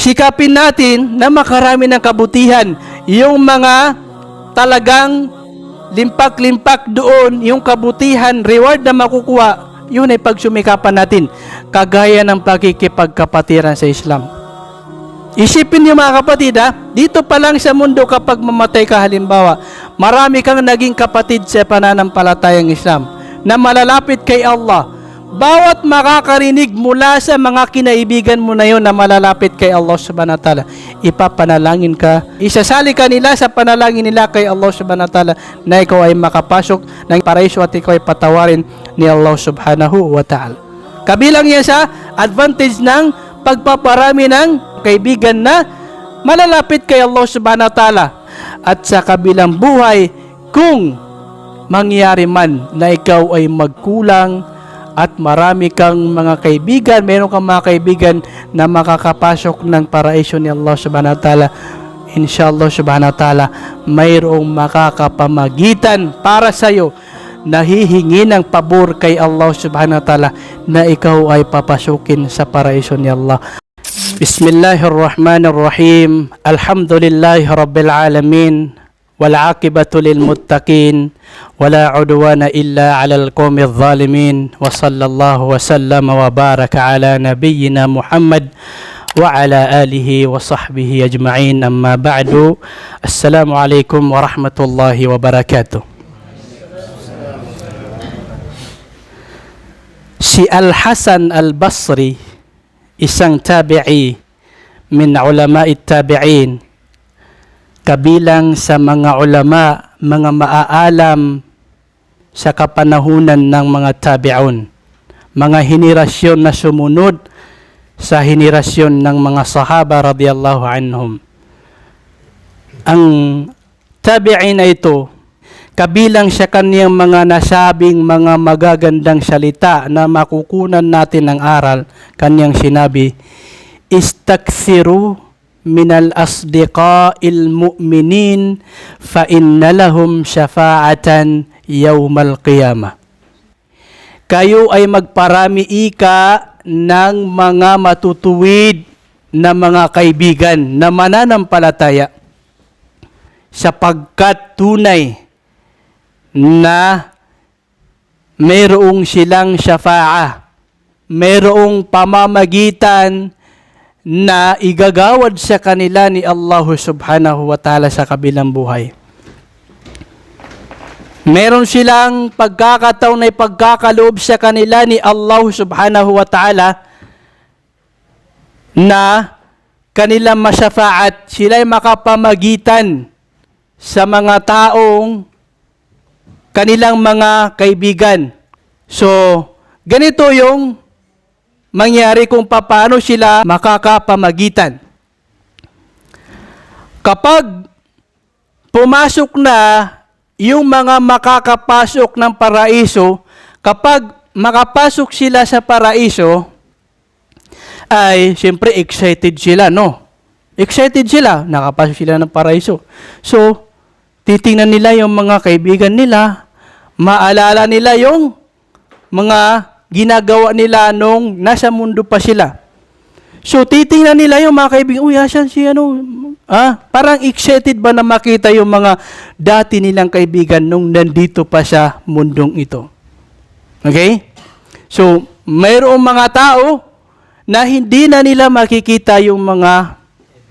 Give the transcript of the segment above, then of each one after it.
sikapin natin na makarami ng kabutihan. Yung mga talagang limpak-limpak doon, yung kabutihan, reward na makukuha, yun ay pagsumikapan natin. Kagaya ng pakikipagkapatiran sa Islam. Isipin niyo mga kapatid, dito pa lang sa mundo kapag mamatay ka halimbawa, marami kang naging kapatid sa pananampalatayang Islam na malalapit kay Allah. Bawat makakarinig mula sa mga kinaibigan mo na yun na malalapit kay Allah subhanahu wa ta'ala, ipapanalangin ka, isasali ka nila sa panalangin nila kay Allah subhanahu wa ta'ala na ikaw ay makapasok ng paraiso at ikaw ay patawarin ni Allah subhanahu wa ta'ala. Kabilang yan sa advantage ng pagpaparami ng kaibigan na malalapit kay Allah subhanahu wa ta'ala. At sa kabilang buhay, kung mangyari man na ikaw ay magkulang at marami kang mga kaibigan, meron kang mga kaibigan na makakapasok ng paraiso ni Allah subhanahu wa ta'ala, inshallah subhanahu wa ta'ala, mayroong makakapamagitan para sa iyo na hihingi ng pabor kay Allah subhanahu wa ta'ala na ikaw ay papasukin sa paraiso ni Allah. Bismillahirrahmanirrahim. Alhamdulillahi rabbil alamin. والعاقبة للمتقين ولا عدوان إلا على القوم الظالمين وصلى الله وسلم وبارك على نبينا محمد وعلى آله وصحبه أجمعين أما بعد السلام عليكم ورحمة الله وبركاته. Si Al-Hasan Al-Basri, isang tabi'i min ulama'i tabi'in, kabilang sa mga ulama, mga maaalam sa kapanahunan ng mga tabi'un, mga henerasyon na sumunod sa henerasyon ng mga sahaba radiyallahu anhum. Ang tabi'in na ito, kabilang sa kaniyang mga nasabing mga magagandang salita na makukunan natin ng aral, kaniyang sinabi, istakthiru minal asdiqa'il mu'minin fa inna lahum syafa'atan yawmal qiyamah. Kayo ay magparami ika ng mga matutuwid na mga kaibigan na mananampalataya, sapagkat tunay na mayroong silang syafa'ah, mayroong pamamagitan na igagawad sa kanila ni Allah subhanahu wa ta'ala sa kabilang buhay. Meron silang pagkakataon na ipagkakaloob sa kanila ni Allah subhanahu wa ta'ala na kanilang masyafaat, sila ay makapamagitan sa mga taong kanilang mga kaibigan. So, ganito yung mangyari kung paano sila makakapamagitan. Kapag pumasok na yung mga makakapasok ng paraiso, kapag makapasok sila sa paraiso, ay siyempre excited sila, no? Excited sila, nakapasok sila ng paraiso. So, titingnan nila yung mga kaibigan nila, maalala nila yung mga ginagawa nila nung nasa mundo pa sila. So, titingnan nila yung mga kaibigan, uy, asan si ano? Parang excited ba na makita yung mga dati nilang kaibigan nung nandito pa sa mundong ito? Okay? So, mayroong mga tao na hindi na nila makikita yung mga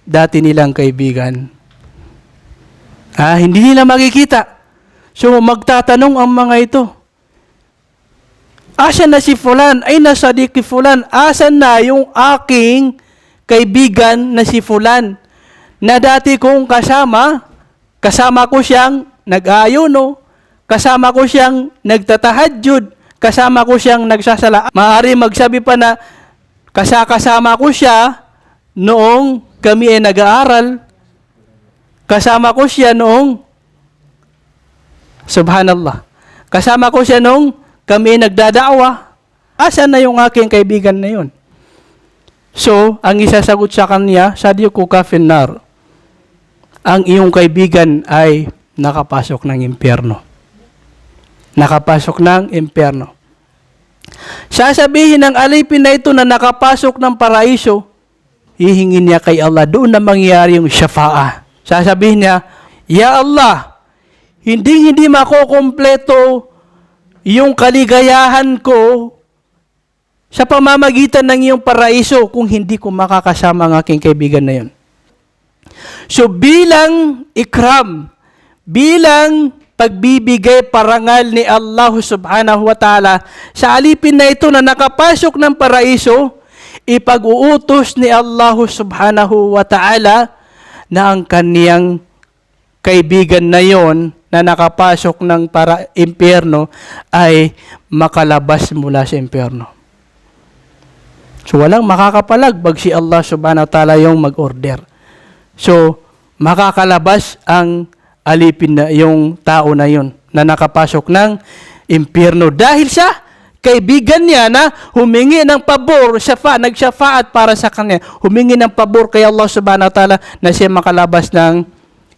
dati nilang kaibigan. Hindi nila makikita. So, magtatanong ang mga ito, asan na si Fulan? Ay, nasa di ki Fulan. Asan na yung aking kaibigan na si Fulan? Na dati kong kasama ko siyang nag-ayuno, kasama ko siyang nagtatahajjud, kasama ko siyang nagsasala. Maaari magsabi pa na kasama ko siya noong kami ay nag-aaral. Kasama ko siya noong, subhanallah, kasama ko siya noong kami nagdadaawa. Asan na yung aking kaibigan na yun? So, ang isasagot sa kanya, Sadiquka finnar, ang iyong kaibigan ay nakapasok ng impyerno. Nakapasok ng impyerno. Sasabihin ng alipin na ito na nakapasok ng paraiso, hihingin niya kay Allah, doon na mangyayari yung syafa'ah. Sasabihin niya, Ya Allah, hindi makukumpleto yung kaligayahan ko sa pamamagitan ng iyong paraiso kung hindi ko makakasama ang aking kaibigan na yun. So bilang ikram, bilang pagbibigay parangal ni Allah subhanahu wa ta'ala sa alipin na ito na nakapasok ng paraiso, ipag-uutos ni Allah subhanahu wa ta'ala na ang kaniyang kaibigan na yon na nakapasok ng impyerno ay makalabas mula sa impyerno. So walang makakapalagbag si Allah subhanahu wa ta'ala yung mag-order. So makakalabas ang alipin na yung tao na yon na nakapasok ng impyerno dahil sa kaibigan niya na humingi ng pabor, nagsyafaat para sa kanya, humingi ng pabor kay Allah subhanahu wa ta'ala na siya makalabas ng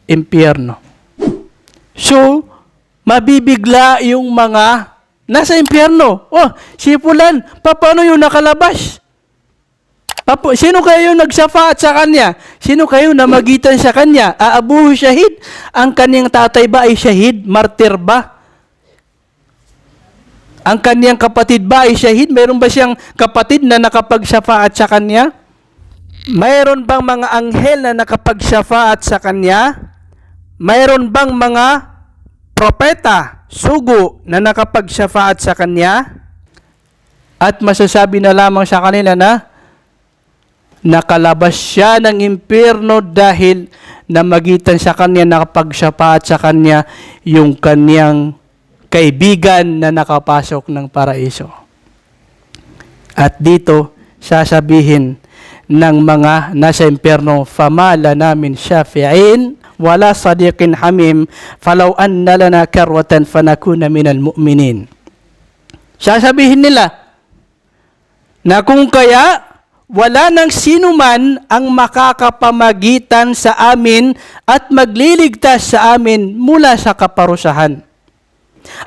impyerno. So mabibigla yung mga nasa impyerno. Oh, si Fulan, paano yung nakalabas? Sino kayo nagsafaat sa kanya? Sino kayo namagitan sa kanya? Aabuhu syahid? Ang kanyang tatay ba ay syahid? Martir ba? Ang kanyang kapatid ba ay syahid? Mayroon ba siyang kapatid na nakapagsafaat sa kanya? Mayroon bang mga anghel na nakapagsafaat sa kanya? Mayroon bang mga propeta, sugo na nakapagsafaat sa kanya? At masasabi na lamang sa kanila na nakalabas siya ng impyerno dahil namagitan sa kanya, nakapagsapaat sa kanya yung kanyang kaibigan na nakapasok ng paraiso. At dito, sasabihin ng mga nasa impyerno, famala namin syafi'in, wala sadiqin hamim, falaw anna lana karwatan fanakuna minal mu'minin. Sasabihin nila, na kung kaya, wala nang sino man ang makakapamagitan sa amin at magliligtas sa amin mula sa kaparusahan.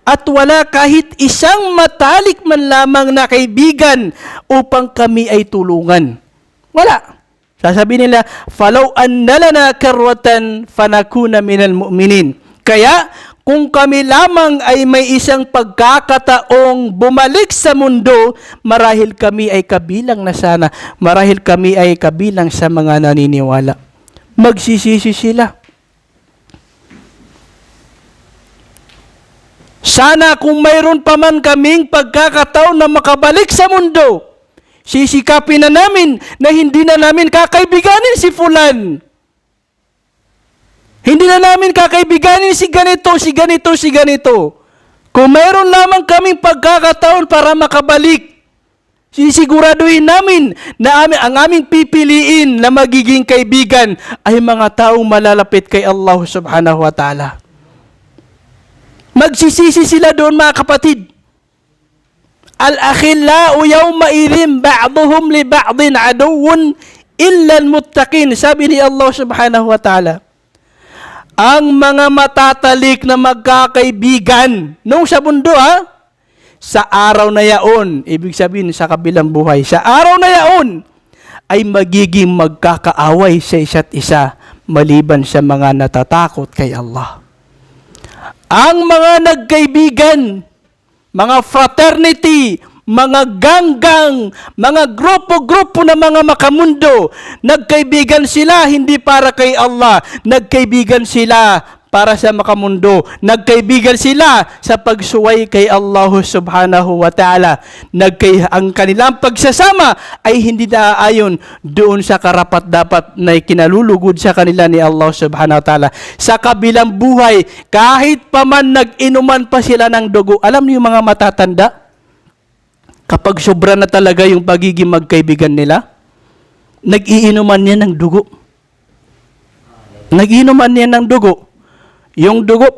At wala kahit isang matalik man lamang na kaibigan upang kami ay tulungan. Wala. Sasabihin nila, falaw anna lana karwatan fanakuna minal mu'minin. Kaya, kung kami lamang ay may isang pagkakataong bumalik sa mundo, marahil kami ay kabilang na sana, marahil kami ay kabilang sa mga naniniwala. Magsisisi sila. Sana kung mayroon pa man kaming pagkakataon na makabalik sa mundo, sisikapin na namin na hindi na namin kakaibiganin si Fulan. Hindi na namin kakaibiganin si ganito, si ganito, si ganito. Kung mayroon lamang kaming pagkakataon para makabalik, sisiguraduhin namin na ang aming pipiliin na magiging kaibigan ay mga taong malalapit kay Allah subhanahu wa ta'ala. Magsisisi sila doon mga kapatid. Al-akhillau yawma idhin ba'duhum li ba'din aduwwun illa al-muttaqin. Sabi ni Allah subhanahu wa ta'ala, ang mga matatalik na magkakaibigan nung sa mundo sa araw na yaon, ibig sabihin sa kabilang buhay, sa araw na yaon ay magiging magkakaaway sa isa't isa maliban sa mga natatakot kay Allah. Ang mga nagkaibigan, mga fraternity, mga ganggang, mga grupo-grupo na mga makamundo, nagkaibigan sila hindi para kay Allah, nagkaibigan sila para sa makamundo, nagkaibigan sila sa pagsuway kay Allah subhanahu wa ta'ala. Ang kanilang pagsasama ay hindi naaayon doon sa karapat-dapat na kinalulugod sa kanila ni Allah subhanahu wa ta'ala. Sa kabilang buhay, kahit pa man nag-inuman pa sila ng dugo, alam niyo yung mga matatanda, kapag sobra na talaga yung pagiging magkaibigan nila, nag-iinuman niya ng dugo. Nag-iinuman niya ng dugo. Yung dugo,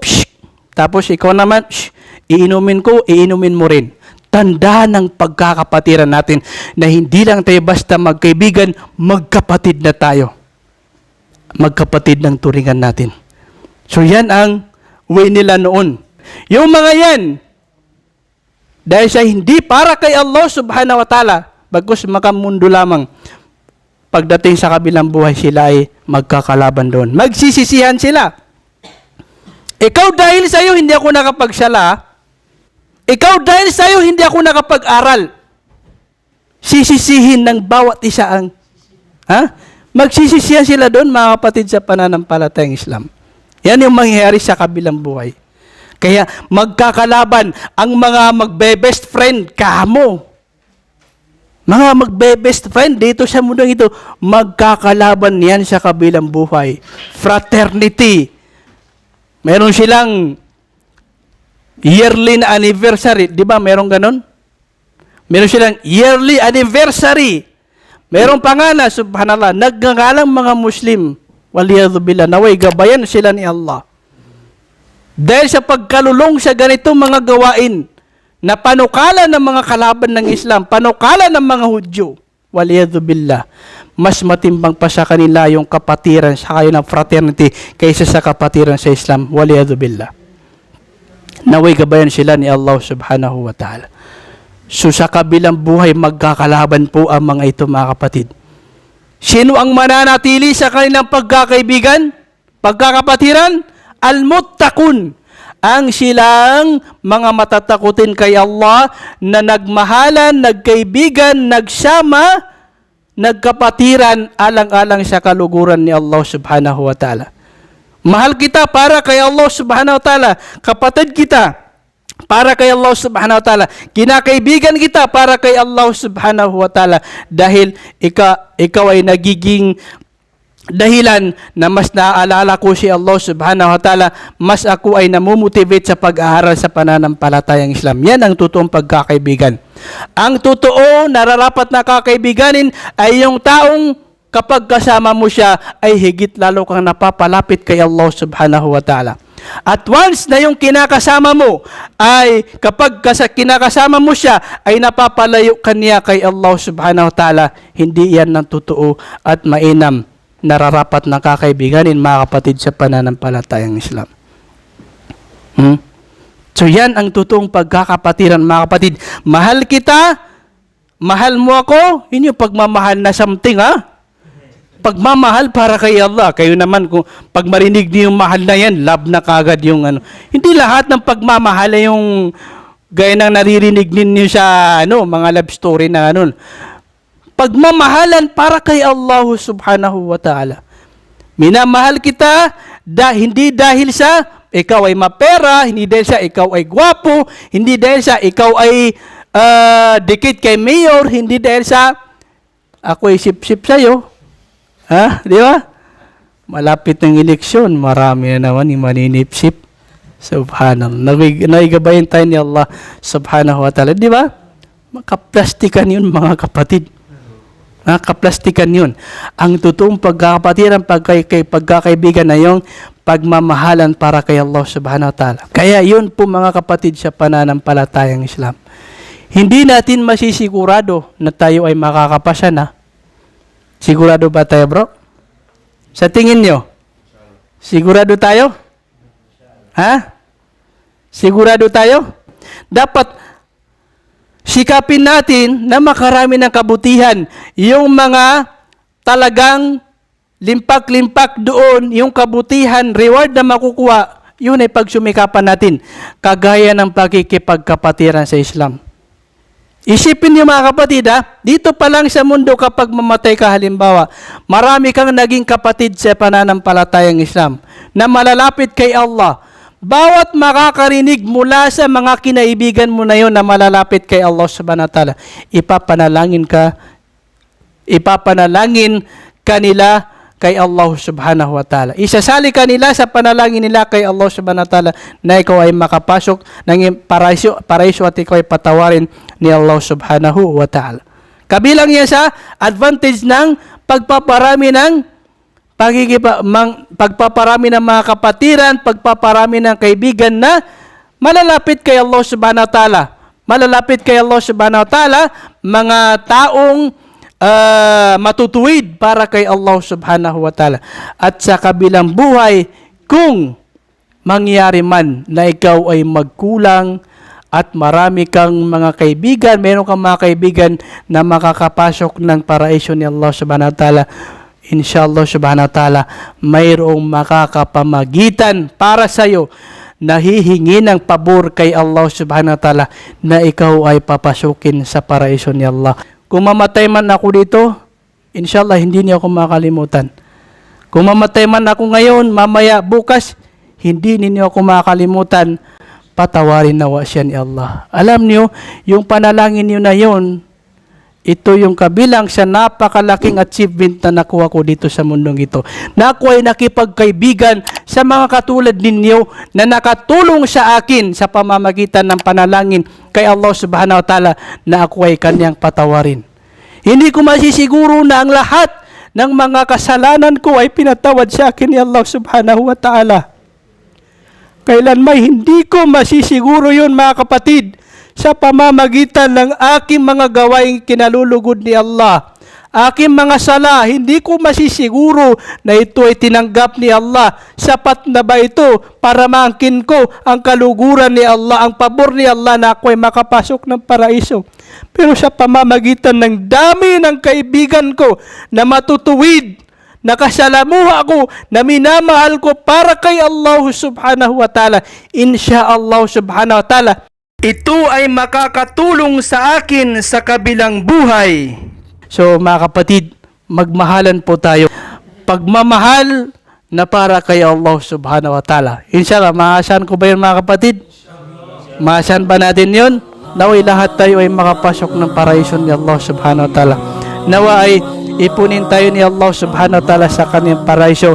tapos ikaw naman, iinumin ko, iinumin mo rin. Tanda ng pagkakapatiran natin na hindi lang tayo basta magkaibigan, magkapatid na tayo. Magkapatid ng turingan natin. So yan ang way nila noon. Yung mga yan, dahil sa hindi para kay Allah subhanahu wa ta'ala, bagkus makamundo lamang, pagdating sa kabilang buhay sila ay magkakalaban doon. Magsisisihan sila. Ikaw dahil sa iyo hindi ako nakapagsala. Ikaw dahil sa iyo hindi ako nakapag-aral. Sisisihin ng bawat isa ang magsisisihan sila doon, mga kapatid, sa pananampalatayang Islam. Yan yung mangyayari sa kabilang buhay. Kaya magkakalaban ang mga magbe-best friend kamo. Mga magbe-best friend dito sa mundong ito, magkakalaban yan sa kabilang buhay. Fraternity. Meron silang yearly na anniversary. Di ba meron ganon? Meron silang yearly anniversary. Meron pa nga na, subhanallah, nagngangalang mga Muslim, waliyadzubillah, naway gabayan sila ni Allah. Dahil sa pagkalulong sa ganitong mga gawain, na panukala ng mga kalaban ng Islam, panukala ng mga Hudyo, waliyadzubillah, mas matimbang pa sa kanila yung kapatiran sa kayo ng fraternity kaysa sa kapatiran sa Islam, waliyadzubillah. Naway gabayan sila ni Allah subhanahu wa ta'ala. So sa kabilang buhay, magkakalaban po ang mga ito, mga kapatid. Sino ang mananatili sa kanilang pagkakaibigan? Pagkakapatiran? Al-muttaqun. Ang silang mga matatakutin kay Allah na nagmahalan, nagkaibigan, nagsama, nagkapatiran alang-alang sa kaluguran ni Allah subhanahu wa ta'ala. Mahal kita para kay Allah subhanahu wa ta'ala. Kapatid kita para kay Allah subhanahu wa ta'ala. Kinakaibigan kita para kay Allah subhanahu wa ta'ala. Dahil ikaw ay nagiging dahilan na mas naaalala ko si Allah subhanahu wa ta'ala, mas ako ay namomotivate sa pag-aaral sa pananampalatayang Islam. Yan ang totoong pagkakaibigan. Ang totoo, nararapat na kakaibiganin ay yung taong kapag kasama mo siya ay higit lalo kang napapalapit kay Allah subhanahu wa ta'ala. At once na yung kinakasama mo ay kapag kinakasama mo siya ay napapalayo kanya kay Allah subhanahu wa ta'ala, hindi yan ng totoo at mainam nararapat na kakaibiganin, mga kapatid, sa pananampalatayang Islam. So yan ang totoong pagkakapatiran, mga kapatid. Mahal kita, mahal mo ako, yun yung pagmamahal na something, pagmamahal para kay Allah. Kayo naman, kung pag marinig niyo yung mahal na yan, love na kagad yung ano. Hindi lahat ng pagmamahal ay yung gaya ng naririnig ninyo sa mga love story na ano. Pagmamahalan para kay Allah subhanahu wa ta'ala. Minamahal kita hindi dahil sa ikaw ay mapera, hindi dahil sa ikaw ay gwapo, hindi dahil sa ikaw ay dikit kay mayor, hindi dahil sa ako ay sip-sip sa'yo. Di ba? Malapit ng eleksyon, marami na naman yung maninipsip. Subhanallah. Naigabayin tayo ni Allah subhanahu wa ta'ala. Di ba? Makaplastikan yun, mga kapatid. Kaplastikan yun. Ang totoong pagkakapatiran, pagkakaibigan na yung pagmamahalan para kay Allah subhanahu wa ta'ala. Kaya yun po, mga kapatid, sa pananampalatayang Islam. Hindi natin masisigurado na tayo ay makakapasa na. Sigurado ba tayo, bro? Sa tingin nyo? Sigurado tayo? Sigurado tayo? Dapat sikapin natin na makarami ng kabutihan. Yung mga talagang limpak-limpak doon, yung kabutihan, reward na makukuha, yun ay pagsumikapan natin. Kagaya ng pakikipagkapatiran sa Islam. Isipin niyo, mga kapatid, dito pa lang sa mundo kapag mamatay ka halimbawa, marami kang naging kapatid sa pananampalatayang Islam na malalapit kay Allah. Bawat makakarinig mula sa mga kinaibigan mo na yun na malalapit kay Allah subhanahu wa ta'ala, ipapanalangin kanila kay Allah subhanahu wa ta'ala. Isasali kanila sa panalangin nila kay Allah subhanahu wa ta'ala na ikaw ay makapasok ng paraiso at ikaw ay patawarin ni Allah subhanahu wa ta'ala. Kabilang yan sa advantage ng pagpaparami ng pagpaparami ng mga kapatiran, pagpaparami ng kaibigan na malalapit kay Allah subhanahu wa ta'ala. Malalapit kay Allah subhanahu wa ta'ala, mga taong matutuwid para kay Allah subhanahu wa ta'ala. At sa kabilang buhay, kung mangyari man na ikaw ay magkulang at marami kang mga kaibigan, meron kang mga kaibigan na makakapasok ng paraiso ni Allah subhanahu wa ta'ala, inshallah subhanahu wa ta'ala, mayroong makakapamagitan para sa iyo na hihingi ng pabor kay Allah subhanahu wa ta'ala na ikaw ay papasukin sa paraiso ni Allah. Kung mamatay man ako dito, inshallah hindi niyo ako makalimutan. Kung mamatay man ako ngayon, mamaya, bukas, hindi ninyo ako makalimutan. Patawarin nawa siya ni Allah. Alam niyo, yung panalangin niyo na yun, ito yung kabilang sa napakalaking achievement na nakuha ko dito sa mundong ito. Na ako ay nakipagkaibigan sa mga katulad ninyo na nakatulong sa akin sa pamamagitan ng panalangin kay Allah subhanahu wa ta'ala na ako ay kanyang patawarin. Hindi ko masisiguro na ang lahat ng mga kasalanan ko ay pinatawad sa akin ni Allah subhanahu wa ta'ala. Kailanman hindi ko masisiguro yun mga kapatid sa pamamagitan ng aking mga gawaing kinalulugod ni Allah. Aking mga sala, hindi ko masisiguro na ito ay tinanggap ni Allah. Sapat na ba ito para maangkin ko ang kaluguran ni Allah, ang pabor ni Allah na ako ay makapasok ng paraiso? Pero sa pamamagitan ng dami ng kaibigan ko na matutuwid, nakasalamuha ko, na minamahal ko para kay Allah subhanahu wa ta'ala, insyaallah subhanahu wa ta'ala, ito ay makakatulong sa akin sa kabilang buhay. So mga kapatid, magmahalan po tayo. Pagmamahal na para kay Allah subhanahu wa ta'ala. Inshallah, maasahan ko ba yun mga kapatid? Maasahan ba natin yun? Naway lahat tayo ay makapasok ng paraiso ni Allah subhanahu wa ta'ala. Nawa ay ipunin tayo ni Allah subhanahu wa ta'ala sa kanyang paraiso.